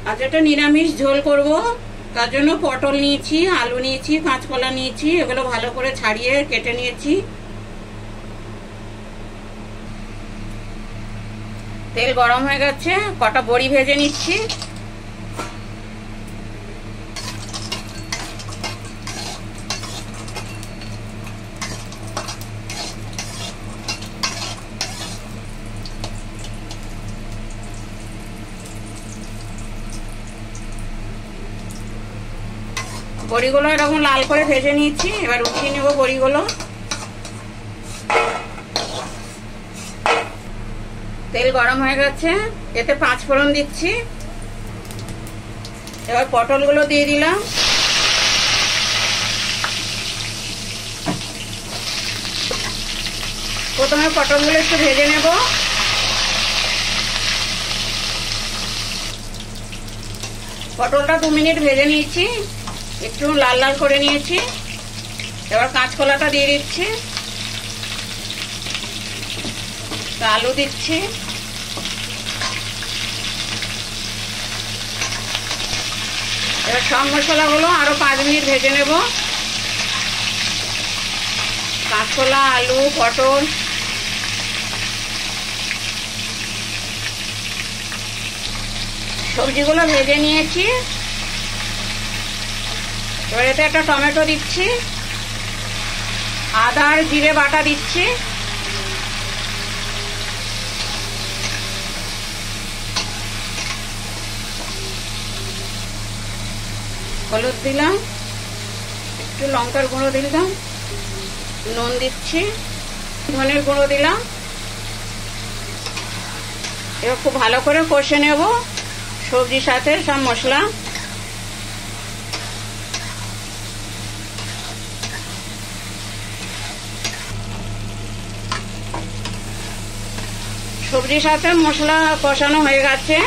আজ একটা নিরামিষ ঝোল করব। তার জন্য পটল নিয়েছি, আলু নিয়েছি, কাঁচকলা নিয়েছি, এগুলো ভালো করে ছাড়িয়ে কেটে নিয়েছি। তেল গরম হয়ে গেছে, কটা বড়ি ভেজে নিচ্ছি। বড়িগুলো এরকম লাল করে ভেজে নিয়েছি, এবার উঠিয়ে নেব বড়িগুলো। তেল গরম হয়ে গেছে, এতে 5 ফোড়ন দিচ্ছি। এবার পটলগুলো দিয়ে দিলাম। প্রথমে পটলগুলো একটু ভেজে নেব। পটলটা 2 মিনিট ভেজে নিয়েছি, একটু লাল লাল করে নিয়েছি। এবার কাঁচকলাটা দিয়ে দিচ্ছি, আলু দিচ্ছি, এবার সব মশলাগুলো আরো 5 মিনিট ভেজে নেব। কাঁচকলা, আলু, পটল, সবজিগুলো ভেজে নিয়েছি। এবার এতে একটা টমেটো দিচ্ছি, আদা আর জিরে বাটা দিচ্ছি, হলুদ দিলাম, একটু লঙ্কার গুঁড়ো দিলাম, নুন দিচ্ছি, ধনের গুঁড়ো দিলাম। এবার খুব ভালো করে কষে নেব সবজির সাথে সব মশলা। সবজির সাথে মশলা কষানো হয়ে গেছে,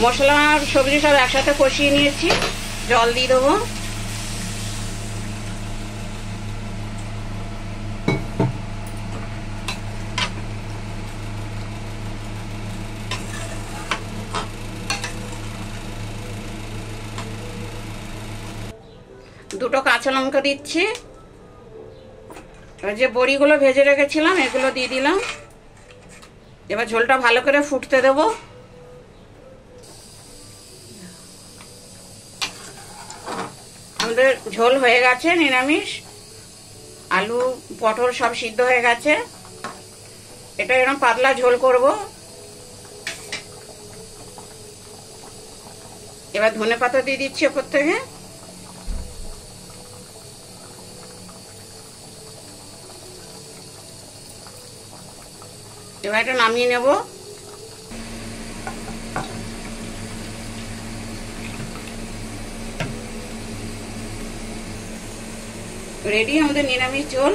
মশলা আর সবজি সব একসাথে কষিয়ে নিয়েছি। জল দিয়ে দেবো। দুটো কাঁচা লঙ্কা দিচ্ছি। এবার যে বড়িগুলো ভেজে রেখেছিলাম এগুলো দিয়ে দিলাম। এবার ঝোলটা ভালো করে ফুটতে দেব। আমাদের ঝোল হয়ে গেছে নিরামিষ, আলু পটল সব সিদ্ধ হয়ে গেছে। এটা এরকম পাতলা ঝোল করব। এবার ধনেপাতা দিয়ে দিচ্ছি ওপর থেকে। এবার এটা নামিয়ে নেব। রেডি আমাদের নিরামিষ ঝোল।